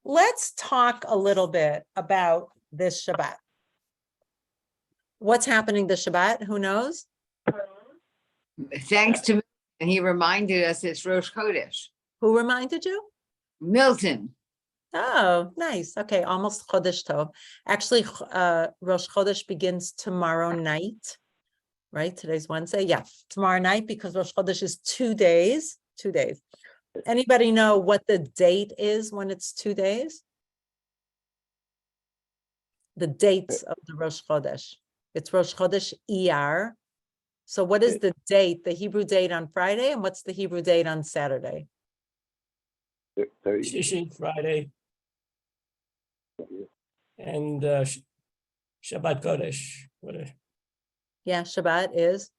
let's talk a little bit about this Shabbat. What's happening this Shabbat? Who knows? Thanks to, and he reminded us it's Rosh Chodesh. Who reminded you? Milton. Oh, nice. Okay, almost Chodesh Tov. Actually, Rosh Chodesh begins tomorrow night, right? Today's Wednesday. Yeah, tomorrow night, because Rosh Chodesh is 2 days. 2 days. Anybody know what the date is when it's 2 days? The dates of the Rosh Chodesh. It's Rosh Chodesh Iyar. So what is the date, the Hebrew date on Friday, and what's the Hebrew date on Saturday? Shishi, Friday. And Shabbat Kodesh. Yeah, Shabbat is?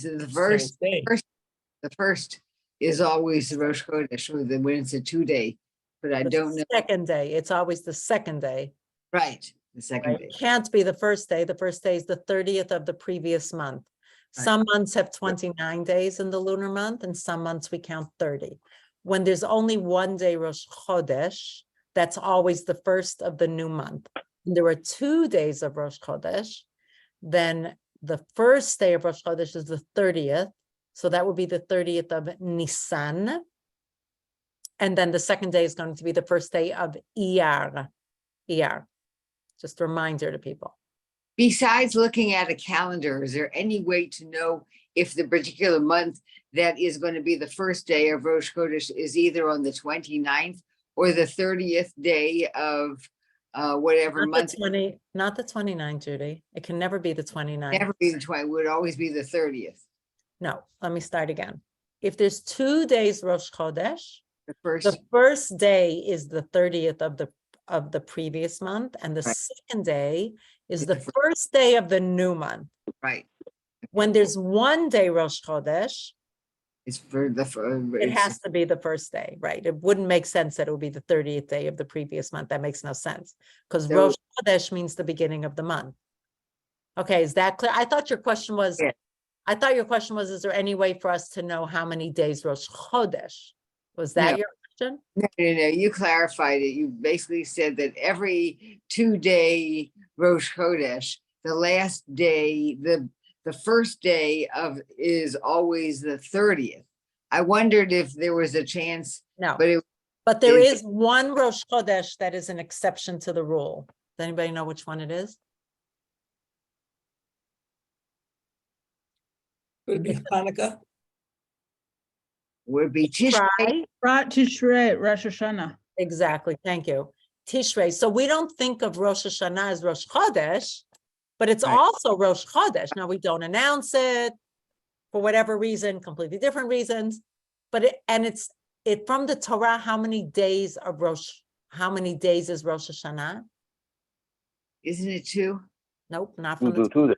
So the first is always Rosh Chodesh when it's a 2 day, but I don't know. Second day. It's always the second day. Right, the second Right. day. It can't be the first day. The first day is the 30th of the previous month. Right. Some months have 29 days in the lunar month, and some months we count 30. When there's only 1 day Rosh Chodesh, that's always the first of the new month. When there are 2 days of Rosh Chodesh, then the first day of Rosh Chodesh is the 30th. So that would be the 30th of Nisan. And then the second day is going to be the first day of Iyar. Iyar. Just a reminder to people. Besides looking at a calendar, is there any way to know if the particular month that is going to be the first day of Rosh Chodesh is either on the 29th or the 30th day of whatever month? Not the 29th, Judy. It can never be the 29th. Never be the 20th, it would always be the 30th. No, let me start again. If there's 2 days Rosh Chodesh, The first, the first day is the 30th of the previous month, and the Right. second day is It's the the first day of the new month. right. When there's 1 day Rosh Chodesh, It's for the it has to be the first day, right? It wouldn't make sense that it would be the 30th day of the previous month. That makes no sense, because So- Rosh Chodesh means the beginning of the month. Okay, is that clear? I thought your question was, Yeah. is there any way for us to know how many days Rosh Chodesh? Was that No. your question? No, you clarified it. You basically said that every 2 day Rosh Chodesh, the last day, the first day of is always the 30th. I wondered if there was a chance, No, but but there is- is one Rosh Chodesh that is an exception to the rule. Does anybody know which one it is? Could it be Hanukkah? would be Tishrei. Tishrei, Rosh Hashanah. Exactly, thank you. Tishrei. So we don't think of Rosh Hashanah as Rosh Chodesh, but it's Right. also Rosh Chodesh. Now, we don't announce it for whatever reason, completely different reasons, but it's from the Torah. How many days is Rosh Hashanah? Isn't it 2? Nope, not from the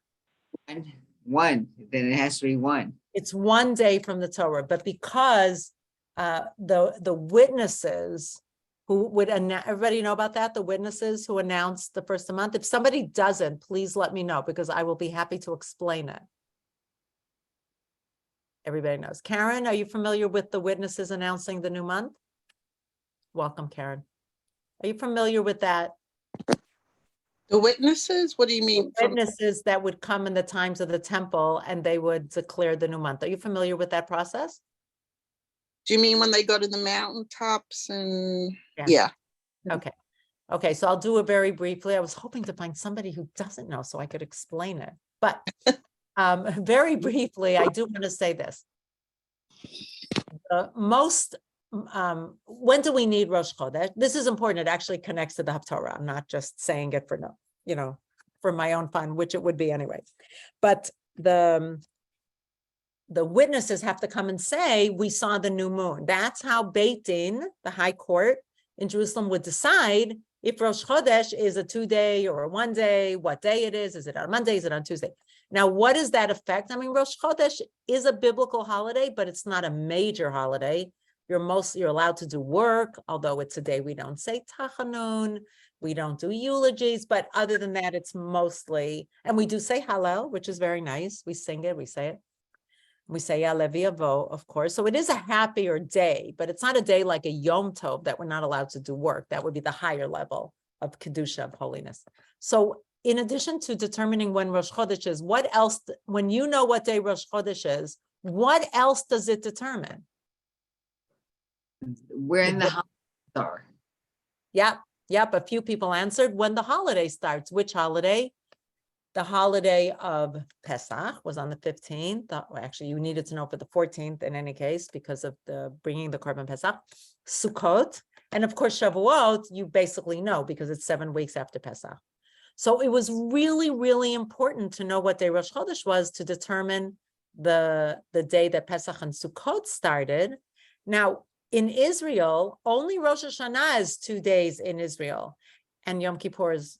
One. Then it has to be 1. It's 1 day from the Torah, but because the witnesses who would everybody know about that? The witnesses who announced the first of the month. If somebody doesn't, please let me know, because I will be happy to explain it. Everybody knows. Karen, are you familiar with the witnesses announcing the new month? Welcome, Karen. Are you familiar with that? The witnesses? What do you mean? Witnesses that would come in the times of the temple and they would declare the new month. Are you familiar with that process? Do you mean when they go to the mountaintops and Yeah. yeah? Okay. Okay, so I'll do it very briefly. I was hoping to find somebody who doesn't know so I could explain it. But very briefly, I do want to say this. When do we need Rosh Chodesh? This is important. It actually connects to the Haftarah. I'm not just saying it for for my own fun, which it would be anyway. But the witnesses have to come and say, we saw the new moon. That's how Beit Din, the high court in Jerusalem, would decide if Rosh Chodesh is a 2 day or a 1 day, what day it is it on Monday, is it on Tuesday? Now, what does that affect? I mean, Rosh Chodesh is a biblical holiday, but it's not a major holiday. You're allowed to do work, although it's a day we don't say Tachanun, we don't do eulogies, but other than that, it's mostly, and we do say Hallel, which is very nice. We sing it, we say it. We say Levi Avo, of course. So it is a happier day, but it's not a day like a Yom Tov that we're not allowed to do work. That would be the higher level of Kedusha, of holiness. So in addition to determining when Rosh Chodesh is, what else, when you know what day Rosh Chodesh is, what else does it determine? When the holidays are. Yep. A few people answered when the holiday starts. Which holiday? The holiday of Pesach was on the 15th. Actually, you needed to know for the 14th in any case because of the bringing the Korban Pesach. Sukkot, and of course Shavuot, you basically know because it's 7 weeks after Pesach. So it was really, really important to know what day Rosh Chodesh was to determine the day that Pesach and Sukkot started. Now, in Israel, only Rosh Hashanah is 2 days in Israel, and Yom Kippur is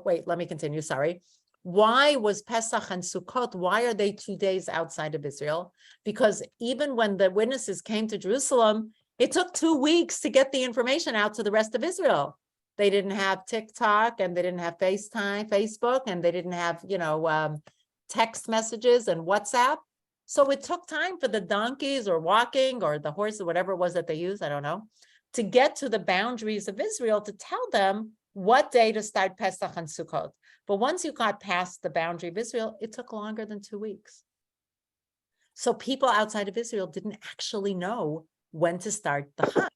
wait, let me continue, sorry. Why was Pesach and Sukkot, why are they 2 days outside of Israel? Because even when the witnesses came to Jerusalem, it took 2 weeks to get the information out to the rest of Israel. They didn't have TikTok, and they didn't have Facebook, and they didn't have, text messages and WhatsApp. So it took time for the donkeys or walking or the horses, whatever it was that they used, I don't know, to get to the boundaries of Israel to tell them what day to start Pesach and Sukkot. But once you got past the boundary of Israel, it took longer than 2 weeks. So people outside of Israel didn't actually know when to start the Hajj.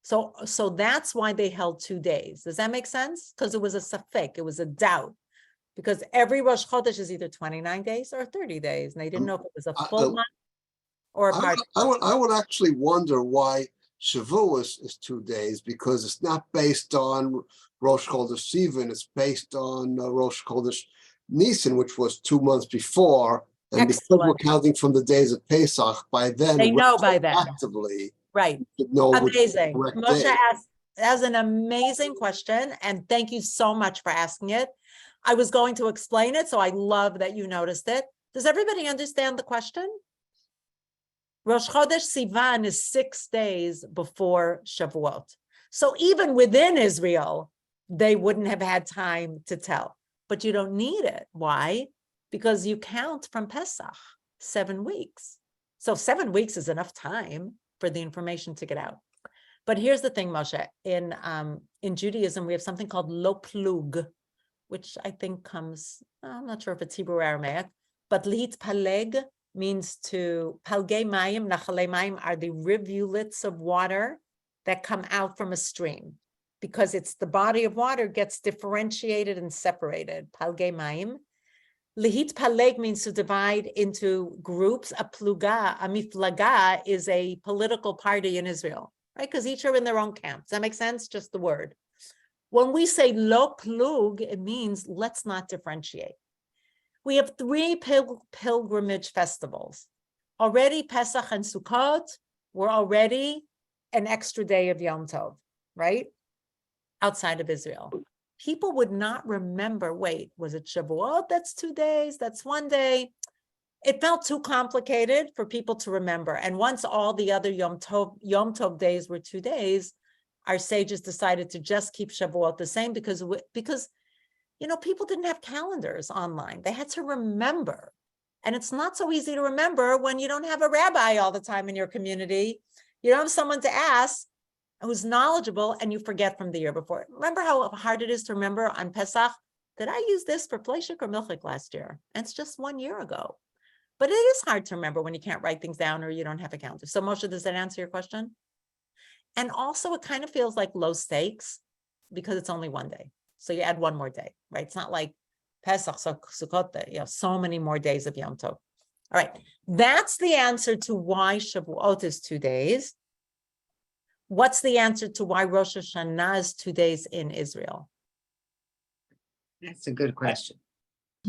So that's why they held 2 days. Does that make sense? Because it was a safek, it was a doubt. Because every Rosh Chodesh is either 29 days or 30 days. And they didn't know if it was a full month or a part. I would actually wonder why Shavuos is 2 days, because it's not based on Rosh Chodesh Sivan, it's based on Rosh Chodesh Nisan, which was 2 months before. And because we're counting from the days of Pesach, by then, They know by then. actively, Right. know Amazing. which is the Moshe correct day. asked, that's an amazing question. And thank you so much for asking it. I was going to explain it, so I love that you noticed it. Does everybody understand the question? Rosh Chodesh Sivan is 6 days before Shavuot. So even within Israel, they wouldn't have had time to tell. But you don't need it. Why? Because you count from Pesach, 7 weeks. So 7 weeks is enough time for the information to get out. But here's the thing, Moshe. In Judaism, we have something called lo plug, which I think comes, I'm not sure if it's Hebrew or Aramaic, but lihit paleg means to, palgei mayim, nachalei mayim are the rivulets of water that come out from a stream, because it's the body of water gets differentiated and separated, palgei mayim. Lihit paleg means to divide into groups. A pluga, a miflaga is a political party in Israel, right? Because each are in their own camp. Does that make sense? Just the word. When we say lo plug, it means let's not differentiate. We have 3 pilgrimage festivals. Already Pesach and Sukkot were already an extra day of Yom Tov, right? Outside of Israel. People would not remember, wait, was it Shavuot? That's 2 days, that's 1 day. It felt too complicated for people to remember. And once all the other Yom Tov days were 2 days, our sages decided to just keep Shavuot the same because people didn't have calendars online. They had to remember. And it's not so easy to remember when you don't have a rabbi all the time in your community. You don't have someone to ask who's knowledgeable, and you forget from the year before. Remember how hard it is to remember on Pesach? Did I use this for Fleishik or Milchik last year? And it's just 1 year ago. But it is hard to remember when you can't write things down or you don't have a calendar. So Moshe, does that answer your question? And also it kind of feels like low stakes because it's only 1 day. So you add 1 more day, right? It's not like Pesach, Sukkot, so many more days of Yom Tov. All right, that's the answer to why Shavuot is 2 days. What's the answer to why Rosh Hashanah is 2 days in Israel? That's a good question.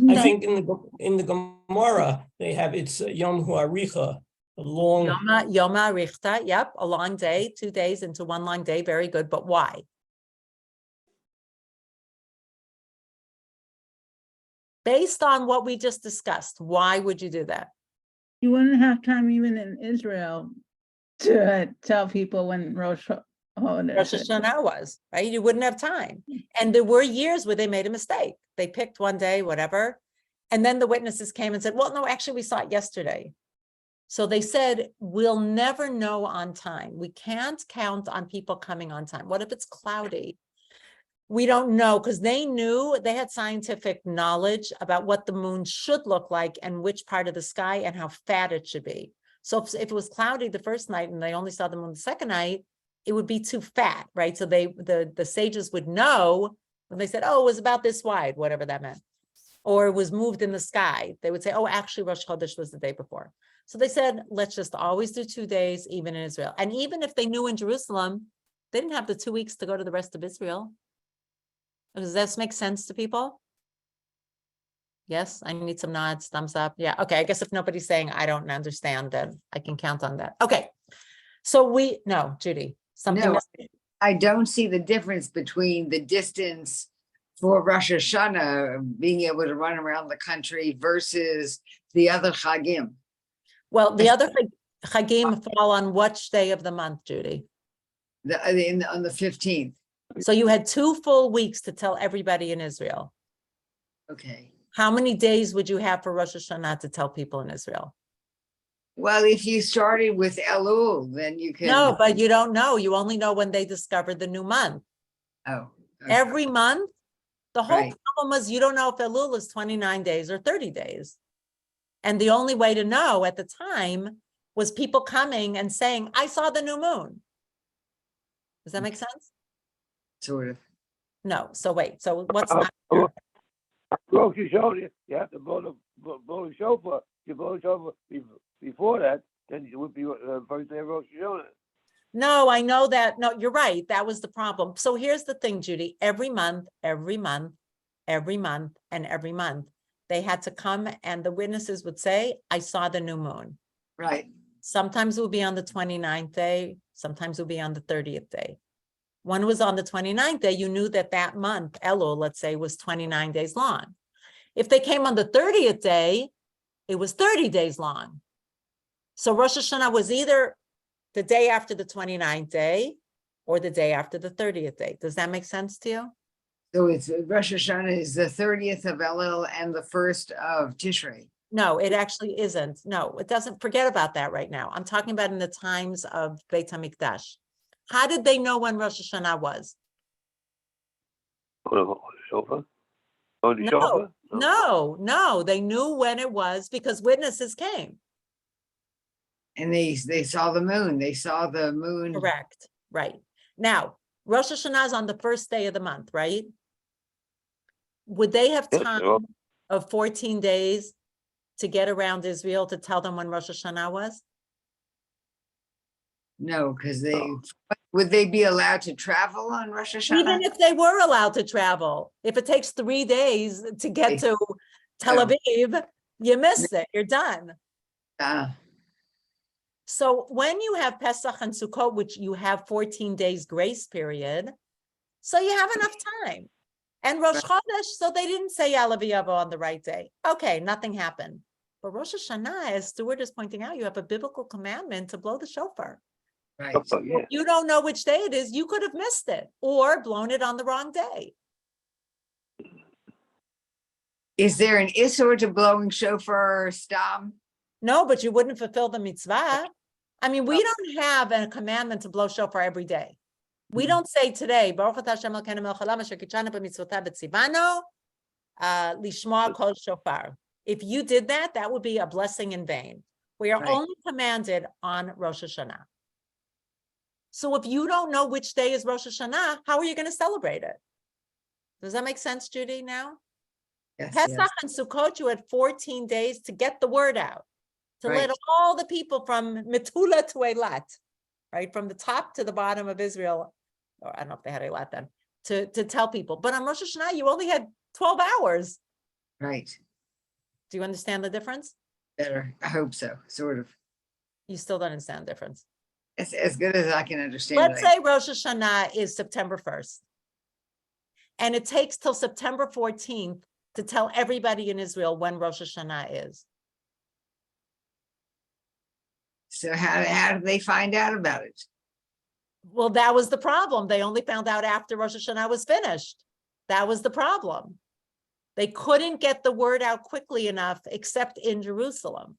I think in the Gemara, they have it's Yom Huaricha, a long. Yom HaRichta, yep, a long day, 2 days into 1 long day, very good, but why? Based on what we just discussed, why would you do that? You wouldn't have time even in Israel to tell people when Rosh Hashanah was, right? You wouldn't have time. And there were years where they made a mistake. They picked 1 day, whatever. And then the witnesses came and said, well, no, actually we saw it yesterday. So they said, we'll never know on time. We can't count on people coming on time. What if it's cloudy? We don't know, because they knew, they had scientific knowledge about what the moon should look like and which part of the sky and how fat it should be. So if it was cloudy the first night and they only saw the moon the second night, it would be too fat, right? So the sages would know when they said, oh, it was about this wide, whatever that meant, or it was moved in the sky. They would say, oh, actually Rosh Chodesh was the day before. So they said, let's just always do 2 days, even in Israel. And even if they knew in Jerusalem, they didn't have the 2 weeks to go to the rest of Israel. Does this make sense to people? Yes, I need some nods, thumbs up. Yeah, okay, I guess if nobody's saying I don't understand, then I can count on that. Okay, so no, Judy, something. No, I don't see the difference between the distance for Rosh Hashanah, being able to run around the country versus the other Chagim. Well, the other Chagim fall on which day of the month, Judy? On the 15th. So you had 2 full weeks to tell everybody in Israel. Okay. How many days would you have for Rosh Hashanah to tell people in Israel? Well, if you started with Elul, then you can. No, but you don't know. You only know when they discovered the new month. Oh. Okay. Every month, the whole Right. problem is you don't know if Elul is 29 days or 30 days. And the only way to know at the time was people coming and saying, I saw the new moon. Does that make sense? Sort of. No. So wait, so what's not? Rosh Hashanah, you have to blow the shofar. You blow the shofar before that, then it would be first day of Rosh Hashanah. No, I know that. No, you're right. That was the problem. So here's the thing, Judy. Every month, and every month, they had to come and the witnesses would say, I saw the new moon. Right. Sometimes it would be on the 29th day. Sometimes it would be on the 30th day. When it was on the 29th day, you knew that that month, Elul, let's say, was 29 days long. If they came on the 30th day, it was 30 days long. So Rosh Hashanah was either the day after the 29th day or the day after the 30th day. Does that make sense to you? So it's Rosh Hashanah is the 30th of Elul and the 1st of Tishrei. No, it actually isn't. No, it doesn't. Forget about that right now. I'm talking about in the times of Beit HaMikdash. How did they know when Rosh Hashanah was? On the shofar? On the shofar? No, they knew when it was because witnesses came. And they saw the moon. They saw the moon. Correct, right. Now, Rosh Hashanah is on the first day of the month, right? Would they have Yes, time sure. of 14 days to get around Israel to tell them when Rosh Hashanah was? No, because would they be allowed to travel on Rosh Hashanah? Even if they were allowed to travel, if it takes 3 days to get to Tel No. Aviv, you missed it, you're done. Ah, So when you have Pesach and Sukkot, which you have 14 days grace period, so you have enough time. And Rosh Chodesh, so they didn't say Ya'aleh V'yavo on the right day. Okay, nothing happened. But Rosh Hashanah, as Stuart is pointing out, you have a biblical commandment to blow the shofar. right. Oh, yeah. You don't know which day it is, you could have missed it or blown it on the wrong day. Is there an issur to blowing shofar stam? No, but you wouldn't fulfill the mitzvah. I mean, we don't have a commandment to blow shofar every day. We don't say today, Baruch atah Hashem Elokeinu melech haolam asher kitshanu b'mitzvotav v'tzivanu lishma kol shofar. If you did that, that would be a blessing in vain. We are Right. only commanded on Rosh Hashanah. So if you don't know which day is Rosh Hashanah, how are you going to celebrate it? Does that make sense, Judy, now? Yes, Pesach yes. and Sukkot, you had 14 days to get the word out, to let Right. all the people from Metula to Eilat, right, from the top to the bottom of Israel, or I don't know if they had Eilat then, to tell people. But on Rosh Hashanah, you only had 12 hours. Right. Do you understand the difference? Better. I hope so. Sort of. You still don't understand the difference. It's as good as I can understand. Let's it. say Rosh Hashanah is September 1st. And it takes till September 14th to tell everybody in Israel when Rosh Hashanah is. So how did they find out about it? Well, that was the problem. They only found out after Rosh Hashanah was finished. That was the problem. They couldn't get the word out quickly enough, except in Jerusalem.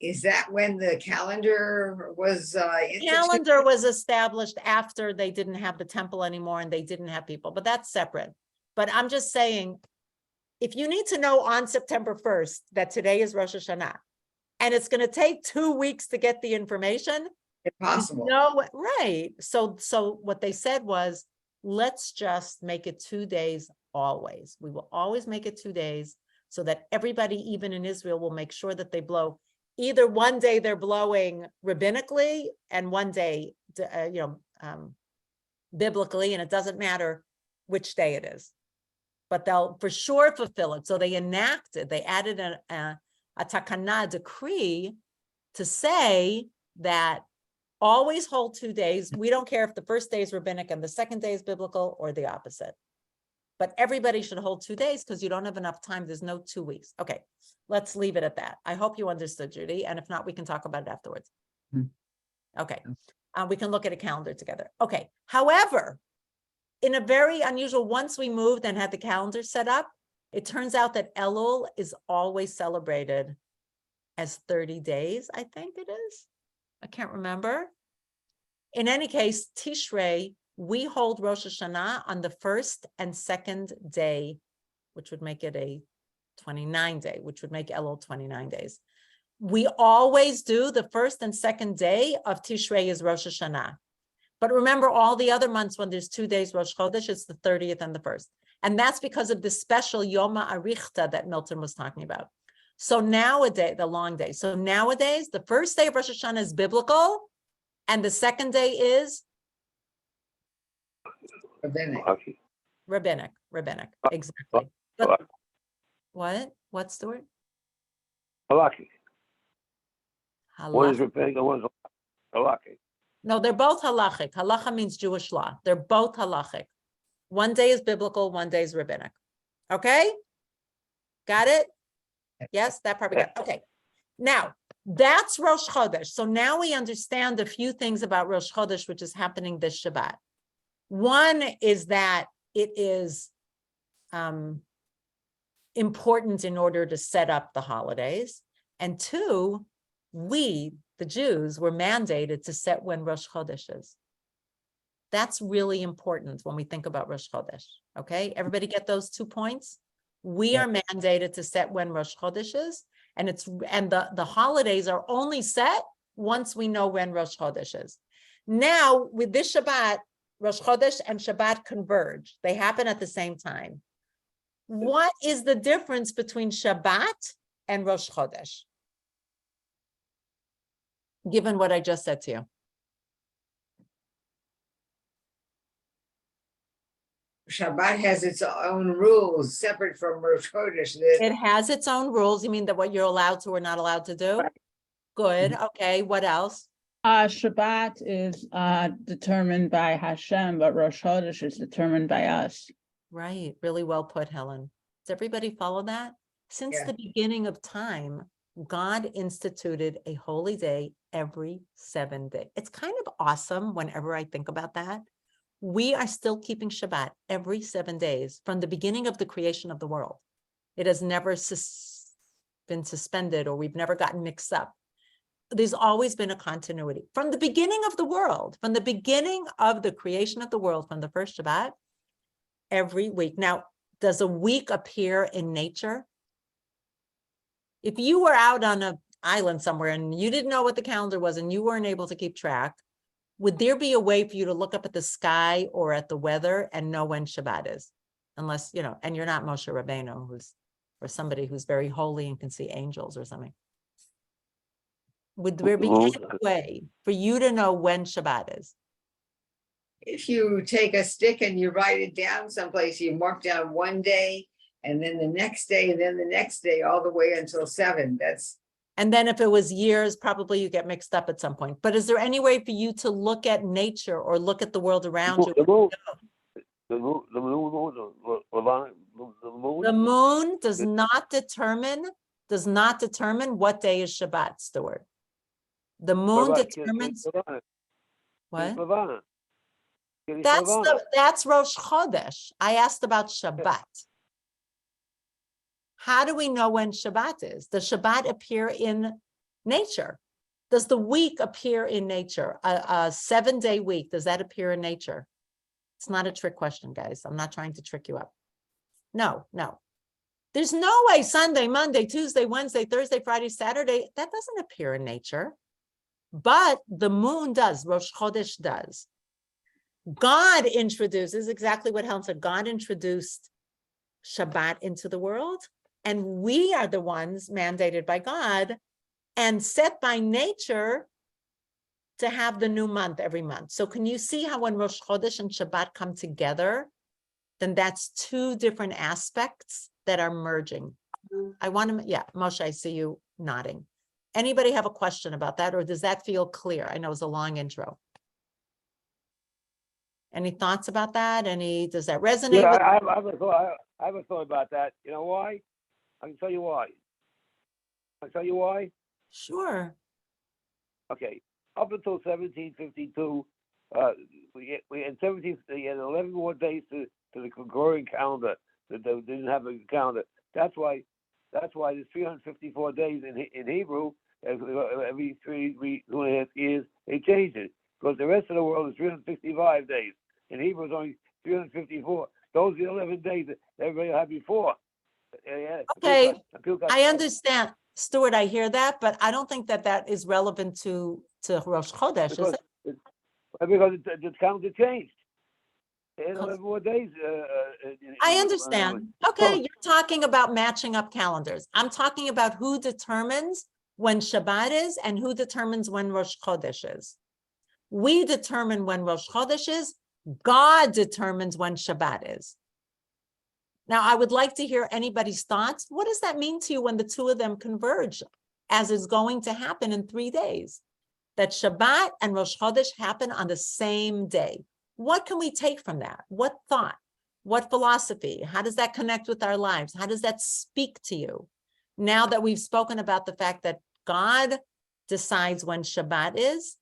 Is that when the calendar was instituted? Calendar was established after they didn't have the temple anymore and they didn't have people, but that's separate. But I'm just saying, if you need to know on September 1st that today is Rosh Hashanah, and it's going to take 2 weeks to get the information, Impossible. no, right. So what they said was, let's just make it 2 days always. We will always make it 2 days so that everybody, even in Israel, will make sure that they blow. Either one day they're blowing rabbinically and one day, biblically, and it doesn't matter which day it is. But they'll for sure fulfill it. So they added a takana decree to say that always hold 2 days. We don't care if the first day is rabbinic and the second day is biblical or the opposite. But everybody should hold 2 days because you don't have enough time. There's no 2 weeks. Okay, let's leave it at that. I hope you understood, Judy. And if not, we can talk about it afterwards. Okay, we can look at a calendar together. Okay, however, in a very unusual, once we moved and had the calendar set up, it turns out that Elul is always celebrated as 30 days, I think it is. I can't remember. In any case, Tishrei, we hold Rosh Hashanah on the first and second day, which would make it a 29 day, which would make Elul 29 days. We always do the first and second day of Tishrei is Rosh Hashanah. But remember, all the other months when there's 2 days Rosh Chodesh, it's the 30th and the 1st. And that's because of the special Yom HaArichta that Milton was talking about. So nowadays, the long day. So nowadays, the first day of Rosh Hashanah is biblical, and the second day is Rabbinic. rabbinic, exactly. But what? What's the word? Halakhic. One is Halach. rabbinic and one is halakhic. No, they're both halachic. Halacha means Jewish law. They're both halachic. One day is biblical, one day is rabbinic. Okay? Got it? Yes, that part we got. Okay. Now, that's Rosh Chodesh. So now we understand a few things about Rosh Chodesh, which is happening this Shabbat. One is that it is important in order to set up the holidays. And two, we, the Jews, were mandated to set when Rosh Chodesh is. That's really important when we think about Rosh Chodesh. Okay, everybody get those 2 points? We are mandated to set when Rosh Chodesh is, and the holidays are only set once we know when Rosh Chodesh is. Now, with this Shabbat, Rosh Chodesh and Shabbat converge. They happen at the same time. What is the difference between Shabbat and Rosh Chodesh? Given what I just said to you. Shabbat has its own rules separate from Rosh Chodesh. It has its own rules. You mean that what you're allowed to or not allowed to do? Good. Okay. What else? Shabbat is determined by Hashem, but Rosh Chodesh is determined by us. Right. Really well put, Helen. Does everybody follow that? Since the beginning of time, God instituted a holy day every 7 days. It's kind of awesome whenever I think about that. We are still keeping Shabbat every 7 days from the beginning of the creation of the world. It has never been suspended, or we've never gotten mixed up. There's always been a continuity from the beginning of the world, from the beginning of the creation of the world, from the first Shabbat, every week. Now, does a week appear in nature? If you were out on an island somewhere and you didn't know what the calendar was and you weren't able to keep track, would there be a way for you to look up at the sky or at the weather and know when Shabbat is? Unless, and you're not Moshe Rabbeinu, or somebody who's very holy and can see angels or something. Would there be any way for you to know when Shabbat is? If you take a stick and you write it down someplace, you mark down one day, and then the next day, and then the next day, all the way until 7. And then if it was years, probably you get mixed up at some point. But is there any way for you to look at nature or look at the world around you? The moon does not determine what day is Shabbat, Stuart. The moon determines what? That's Rosh Chodesh. I asked about Shabbat. How do we know when Shabbat is? Does Shabbat appear in Nature. Does the week appear in nature? A 7-day week, does that appear in nature? It's not a trick question, guys. I'm not trying to trick you up. No. There's no way Sunday, Monday, Tuesday, Wednesday, Thursday, Friday, Saturday, that doesn't appear in nature. But the moon does, Rosh Chodesh does. God introduces, exactly what Helen said, God introduced Shabbat into the world, and we are the ones mandated by God and set by nature to have the new month every month. So can you see how when Rosh Chodesh and Shabbat come together, then that's two different aspects that are merging. I want to, yeah, Moshe, I see you nodding. Anybody have a question about that, or does that feel clear? I know it was a long intro. Any thoughts about that? Does that resonate Yeah, with? I have a thought about that. You know why? I can tell you why. Sure. Okay, up until 1752, we had 11 more days to the Gregorian calendar. That they didn't have a calendar. That's why there's 354 days in Hebrew. Every 2.5 years they changed it, because the rest of the world is 365 days. In Hebrew, it's only 354. Those are the 11 days that everybody had before. Okay, I understand, Stuart. I hear that, but I don't think that is relevant to Rosh Chodesh, is it? Because the calendar changed. They had 11 more days. I understand. Okay, you're talking about matching up calendars. I'm talking about who determines when Shabbat is and who determines when Rosh Chodesh is. We determine when Rosh Chodesh is. God determines when Shabbat is. Now, I would like to hear anybody's thoughts. What does that mean to you when the two of them converge, as is going to happen in 3 days? That Shabbat and Rosh Chodesh happen on the same day. What can we take from that? What thought? What philosophy? How does that connect with our lives? How does that speak to you? Now that we've spoken about the fact that God decides when Shabbat is,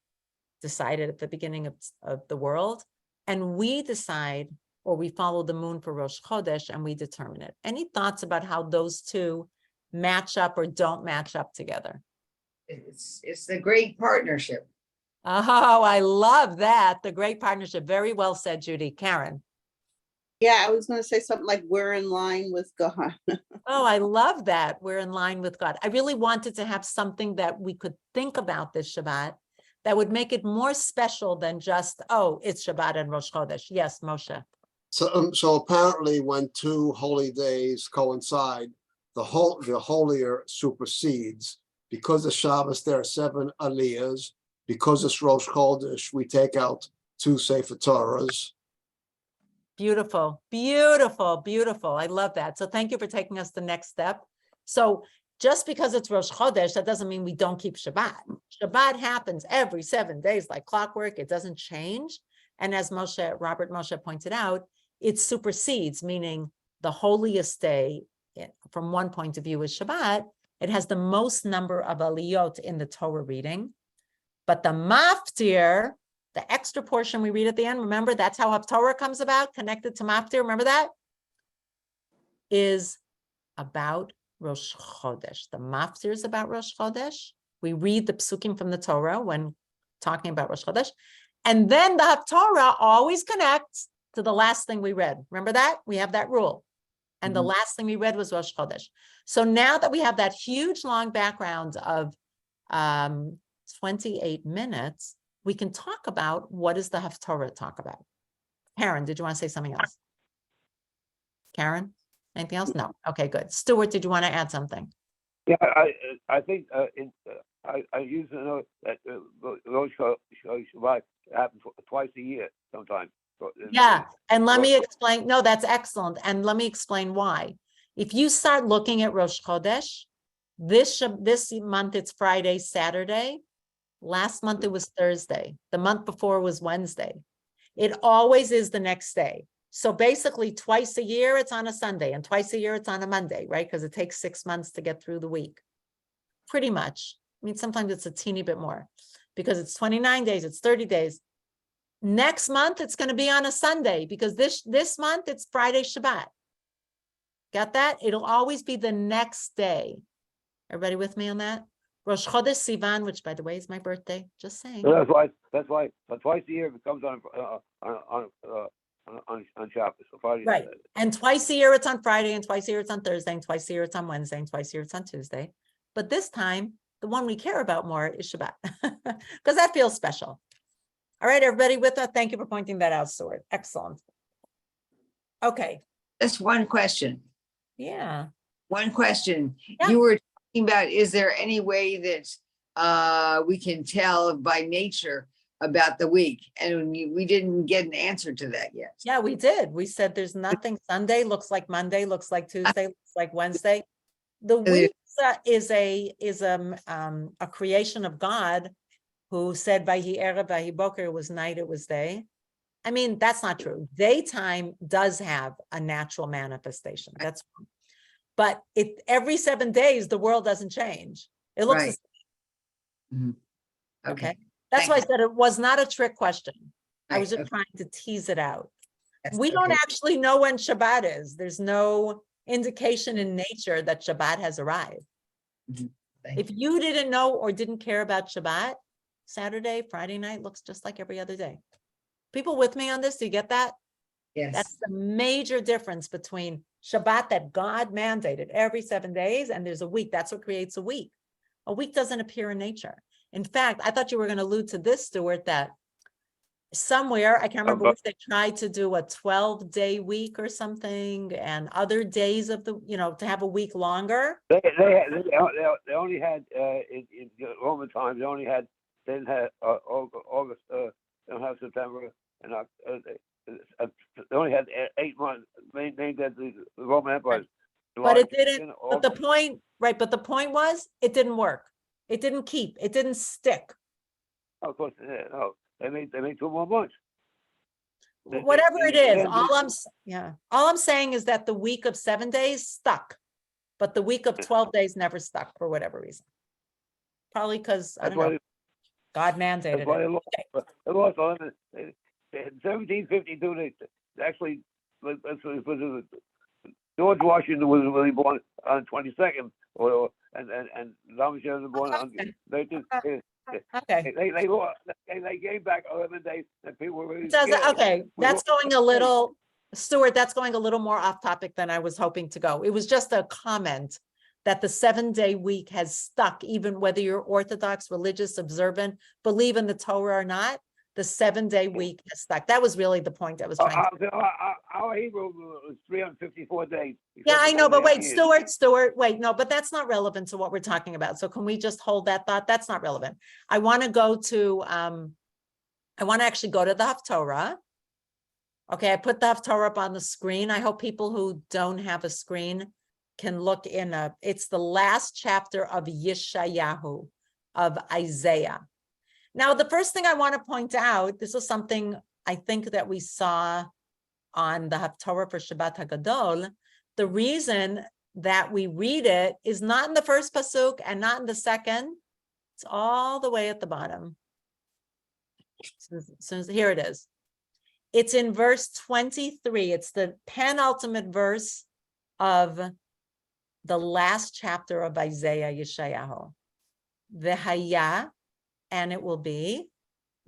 decided at the beginning of the world, and we decide, or we follow the moon for Rosh Chodesh and we determine it. Any thoughts about how those two match up or don't match up together? It's the great partnership. Oh, I love that. The great partnership. Very well said, Judy. Karen. Yeah, I was going to say something like we're in line with God. Oh, I love that. We're in line with God. I really wanted to have something that we could think about this Shabbat that would make it more special than just, oh, it's Shabbat and Rosh Chodesh. Yes, Moshe. So apparently when two holy days coincide, the holier supersedes. Because the Shabbos, there are 7 aliyahs. Because it's Rosh Chodesh, we take out 2 Sefer Torahs. Beautiful, beautiful, beautiful. I love that. So thank you for taking us the next step. So just because it's Rosh Chodesh, that doesn't mean we don't keep Shabbat. Shabbat happens every 7 days like clockwork. It doesn't change. And as Robert Moshe pointed out, it supersedes, meaning the holiest day from one point of view is Shabbat. It has the most number of aliyot in the Torah reading. But the maftir, the extra portion we read at the end, remember, that's how Haftarah comes about, connected to maftir, remember that? Is about Rosh Chodesh. The maftir is about Rosh Chodesh. We read the psukim from the Torah when talking about Rosh Chodesh. And then the Haftarah always connects to the last thing we read. Remember that? We have that rule. And the last thing we read was Rosh Chodesh. So now that we have that huge long background of 28 minutes, we can talk about what does the Haftarah talk about. Karen, did you want to say something else? Karen, anything else? No. Okay, good. Stuart, did you want to add something? Yeah, I think I used to know that Rosh Shabbat happens twice a year sometimes. Yeah, and let me explain. No, that's excellent. And let me explain why. If you start looking at Rosh Chodesh, this month it's Friday, Saturday. Last month it was Thursday. The month before was Wednesday. It always is the next day. So basically twice a year it's on a Sunday and twice a year it's on a Monday, right? Because it takes 6 months to get through the week. Pretty much. I mean, sometimes it's a teeny bit more because it's 29 days, it's 30 days. Next month it's going to be on a Sunday because this month it's Friday Shabbat. Got that? It'll always be the next day. Everybody with me on that? Rosh Chodesh Sivan, which by the way is my birthday, just saying. So that's why, but twice a year it comes on Shabbos, so Friday. Right. And twice a year it's on Friday, and twice a year it's on Thursday, and twice a year it's on Wednesday, and twice a year it's on Tuesday. But this time, the one we care about more is Shabbat, because that feels special. All right, everybody with us, thank you for pointing that out, Stuart. Excellent. Okay, Just one question. yeah. One question. Yeah. You were talking about, is there any way that we can tell by nature about the week? And we didn't get an answer to that yet. Yeah, we did. We said there's nothing. Sunday looks like Monday, looks like Tuesday, looks like Wednesday. The there- week is a creation of God, who said Vayhi Erev, Vayhi Boker, it was night, it was day. I mean, that's not true. Daytime does have a natural manifestation. That's, but it every 7 days the world doesn't change. It looks the Right. same. Mhm. Okay. Okay. That's why I Thank said it was not a trick question. I was Right, just okay. trying to tease it out. Yes, We don't okay. actually know when Shabbat is. There's no indication in nature that Shabbat has arrived. Thank If you didn't know or didn't care about Shabbat, Saturday, Friday night looks just like every other day. People with me on this, do you get that? Yes. That's the major difference between Shabbat that God mandated every 7 days, and there's a week. That's what creates a week. A week doesn't appear in nature. In fact, I thought you were going to allude to this, Stuart, that somewhere, I can't remember if they tried to do a 12-day week or something, and other days of the, to have a week longer. They only had in Roman times. They didn't have August. They don't have September, and they only had 8 months. Named as the Roman Empire. But it didn't, but the point, right, but the point was, it didn't work. It didn't keep, it didn't stick. Of course, no. They made 2 more months. Whatever it is, all I'm saying is that the week of 7 days stuck, but the week of 12 days never stuck for whatever reason. Probably because, I don't know, God mandated That's why it. they lost on it. In 1752, they actually, George Washington was really born on 22nd, and Ramsey was born on. Okay. They gave back 11 days, and people were really Does it, scared. okay, that's going a little, Stuart, that's going a little more off topic than I was hoping to go. It was just a comment that the 7-day week has stuck, even whether you're Orthodox, religious, observant, believe in the Torah or not, the 7-day week has stuck. That was really the point I was trying to. Our Hebrew was 354 days. Yeah, I know, but wait, Years. Stuart, wait, no, but that's not relevant to what we're talking about. So can we just hold that thought? That's not relevant. I want to go to, I want to actually go to the Haftarah. Okay, I put the Haftarah up on the screen. I hope people who don't have a screen can look in it's the last chapter of Yeshayahu, of Isaiah. Now, the first thing I want to point out, this is something I think that we saw on the Haftarah for Shabbat HaGadol. The reason that we read it is not in the first pasuk and not in the second. It's all the way at the bottom. So here it is. It's in verse 23. It's the penultimate verse of the last chapter of Isaiah Yeshayahu. V'haya, and it will be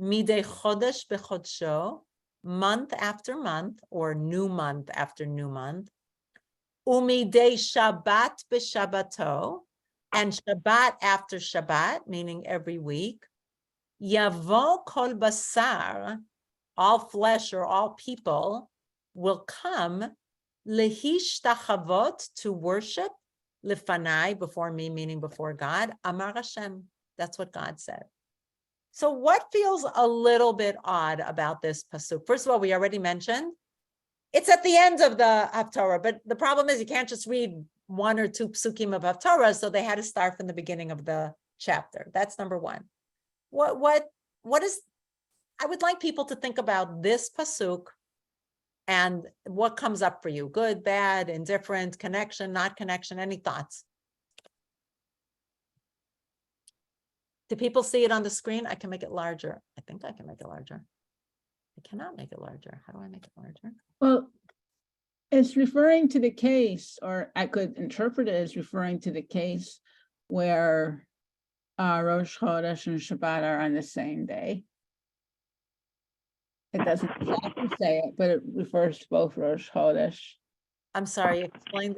midei chodesh b'chodsho, month after month, or new month after new month. Umidei Shabbat b'Shabbato, and Shabbat after Shabbat, meaning every week. Yavo kol basar, all flesh or all people will come lehishtachavot, to worship, lefanai, before me, meaning before God, Amar Hashem. That's what God said. So what feels a little bit odd about this pasuk? First of all, we already mentioned it's at the end of the Haftarah, but the problem is you can't just read 1 or 2 psukim of Haftarah, so they had to start from the beginning of the chapter. That's number one. What is, I would like people to think about this pasuk and what comes up for you. Good, bad, indifferent, connection, not connection, any thoughts? Do people see it on the screen? I can make it larger. I think I can make it larger. I cannot make it larger. How do I make it larger? Well, it's referring to the case, or I could interpret it as referring to the case where Rosh Chodesh and Shabbat are on the same day. It doesn't exactly say it, but it refers to both Rosh Chodesh. I'm sorry,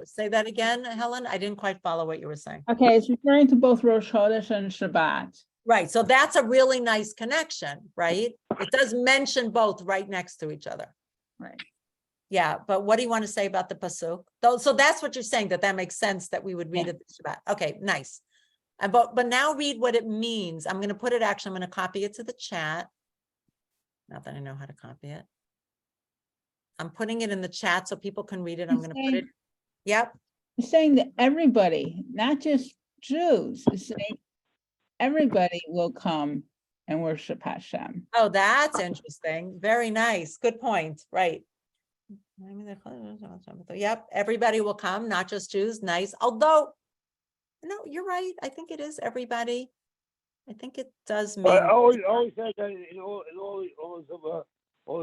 say that again, Helen. I didn't quite follow what you were saying. Okay, it's referring to both Rosh Chodesh and Shabbat. Right, so that's a really nice connection, right? It does mention both right next to each other. Right. Yeah, but what do you want to say about the pasuk? Though, so that's what you're saying, that makes sense that we would read it this Shabbat. Okay, nice. And but now read what it means. I'm going to put it, actually, I'm going to copy it to the chat. Not that I know how to copy it. I'm putting it in the chat so people can read it. I'm going to put it. Yep. It's saying that everybody, not just Jews, it's saying everybody will come and worship Hashem. Oh, that's interesting. Very nice. Good point. Right. Yep. Everybody will come, not just Jews. Nice. Although, no, you're right. I think it is everybody. I think it does mean. I always said that in all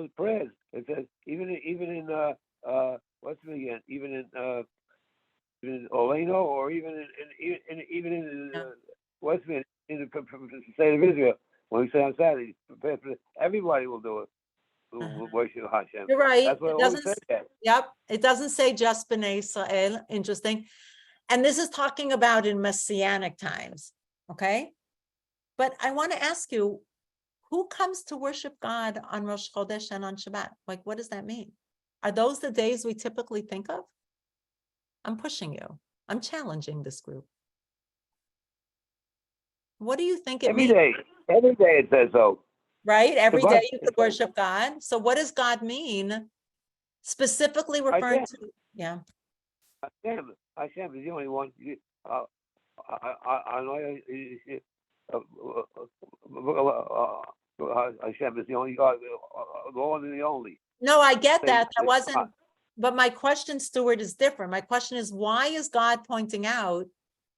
his prayers. It says even in what's it again? Even in Oleno, or even in Westminster, in the state of Israel, when we say on Saturday, everybody will do it. Will worship Hashem. You're right. That's what It it always doesn't. says that. Yep. It doesn't say just B'nai Israel. Interesting. And this is talking about in Messianic times. Okay. But I want to ask you, who comes to worship God on Rosh Chodesh and on Shabbat? Like, what does that mean? Are those the days we typically think of? I'm pushing you. I'm challenging this group. What do you think it means? Every day it says so. Right? Every Shabbat. day you could worship God. So what does God mean? Specifically referring to, yeah. Hashem is the only one. I know Hashem is the only God, the one and the only. No, I get that. That wasn't, but my question, Stuart, is different. My question is, why is God pointing out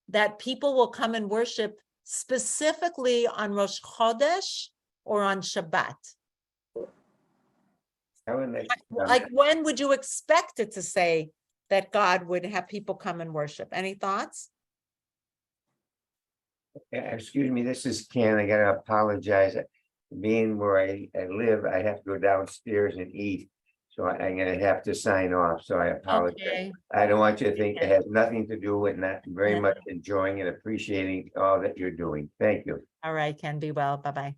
that people will come and worship specifically on Rosh Chodesh or on Shabbat? Like, when would you expect it to say that God would have people come and worship? Any thoughts? Excuse me, this is Ken. I gotta apologize. Being where I live, I have to go downstairs and eat. So I'm gonna have to sign off. So I apologize. Okay. I don't want you to think it has nothing to do with that. Very much enjoying and appreciating all that you're doing. Thank you. All right, Ken, be well. Bye-bye.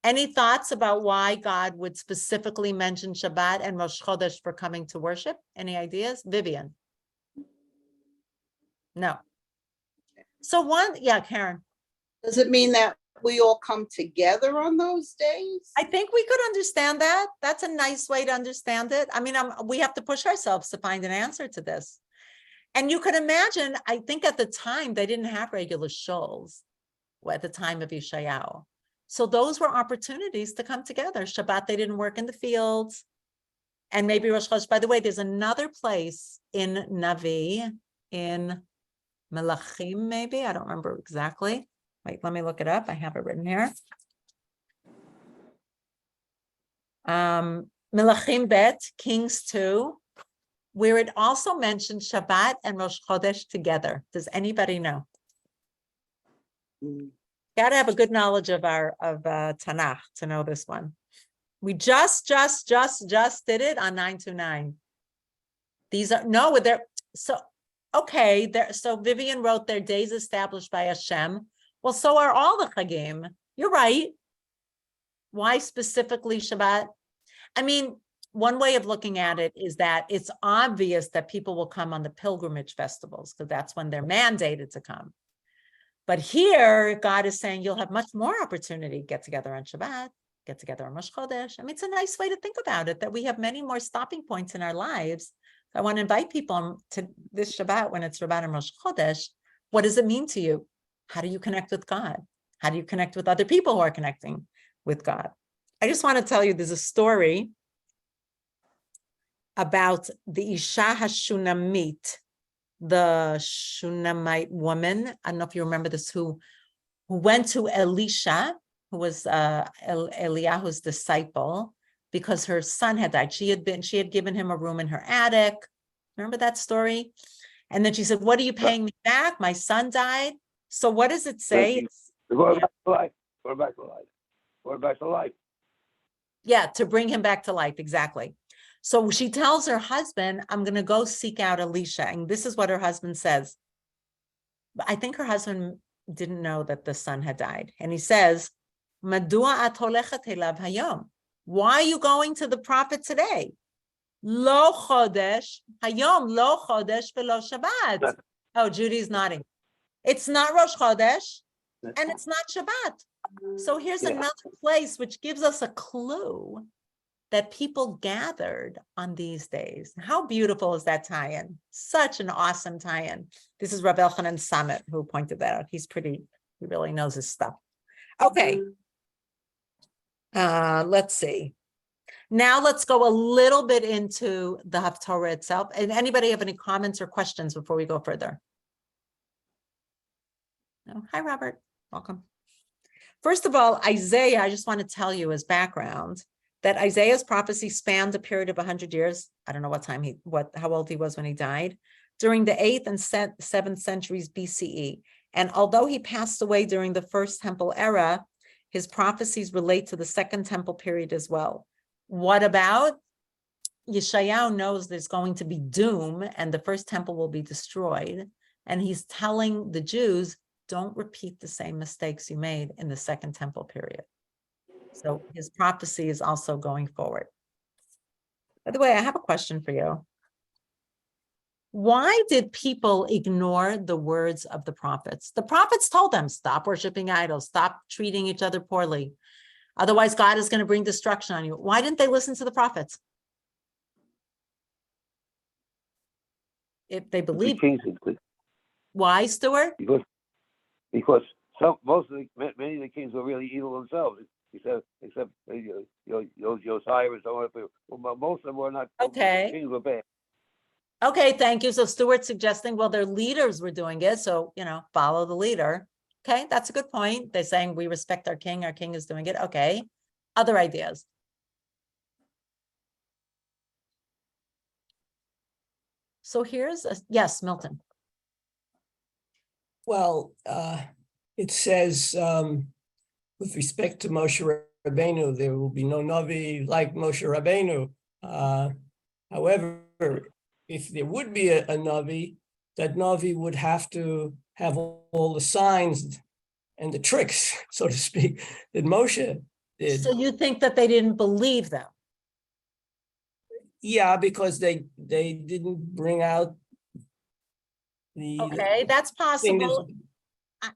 Any thoughts about why God would specifically mention Shabbat and Rosh Chodesh for coming to worship? Any ideas? Vivian? No. So yeah, Karen. Does it mean that we all come together on those days? I think we could understand that. That's a nice way to understand it. I mean, we have to push ourselves to find an answer to this. And you could imagine, I think at the time, they didn't have regular shuls at the time of Yeshayahu. So those were opportunities to come together. Shabbat, they didn't work in the fields. And maybe Rosh Chodesh. By the way, there's another place in Navi, in Melachim, maybe. I don't remember exactly. Wait, let me look it up. I have it written here. Melachim Bet, Kings 2, where it also mentioned Shabbat and Rosh Chodesh together. Does anybody know? Got to have a good knowledge of Tanakh to know this one. We just did it on 929. These are so Vivian wrote their days established by Hashem. Well, so are all the Chagim. You're right. Why specifically Shabbat? I mean, one way of looking at it is that it's obvious that people will come on the pilgrimage festivals because that's when they're mandated to come. But here, God is saying you'll have much more opportunity to get together on Shabbat, get together on Rosh Chodesh. I mean, it's a nice way to think about it, that we have many more stopping points in our lives. I want to invite people to this Shabbat when it's Shabbat and Rosh Chodesh. What does it mean to you? How do you connect with God? How do you connect with other people who are connecting with God? I just want to tell you, there's a story about the Isha HaShunamit, the Shunammite woman. I don't know if you remember this, who went to Elisha, who was Eliyahu's disciple, because her son had died. She had given him a room in her attic. Remember that story? And then she said, "What are you paying me back? My son died." So what does it say? Going back to life. Going back to life. Going back to life. Yeah, to bring him back to life, exactly. So she tells her husband, I'm going to go seek out Elisha. And this is what her husband says. I think her husband didn't know that the son had died. And he says, Madua at holechet elav hayom? Why are you going to the prophet today? Lo chodesh, hayom, lo chodesh velo Shabbat. Oh, Judy's nodding. It's not Rosh Chodesh and it's not Shabbat. So here's Yeah. another place which gives us a clue that people gathered on these days. How beautiful is that tie-in? Such an awesome tie-in. This is Rav Elchanan Samet who pointed that out. He really knows his stuff. Okay. Let's see. Now let's go a little bit into the Haftarah itself. And anybody have any comments or questions before we go further? No? Hi, Robert. Welcome. First of all, Isaiah, I just want to tell you as background that Isaiah's prophecy spanned a period of 100 years. I don't know how old he was when he died, during the 8th and 7th centuries BCE. And although he passed away during the First Temple era, his prophecies relate to the Second Temple period as well. What about? Yeshayahu knows there's going to be doom and the First Temple will be destroyed. And he's telling the Jews, don't repeat the same mistakes you made in the Second Temple period. So his prophecy is also going forward. By the way, I have a question for you. Why did people ignore the words of the prophets? The prophets told them, stop worshiping idols, stop treating each other poorly. Otherwise, God is going to bring destruction on you. Why didn't they listen to the prophets? If they believed. Why, Stuart? Because many of the kings were really evil themselves, except Josiah and so on. Well, most of them were not. Okay. Kings were bad. Okay, thank you. So Stuart's suggesting, well, their leaders were doing it, so, follow the leader. Okay, that's a good point. They're saying we respect our king is doing it. Okay, other ideas? So yes, Milton. Well, it says, with respect to Moshe Rabbeinu, there will be no Navi like Moshe Rabbeinu. However, if there would be a Navi, that Navi would have to have all the signs and the tricks, so to speak, that Moshe did. So you think that they didn't believe them? Yeah, because they didn't bring out the. Okay, that's thing is- possible.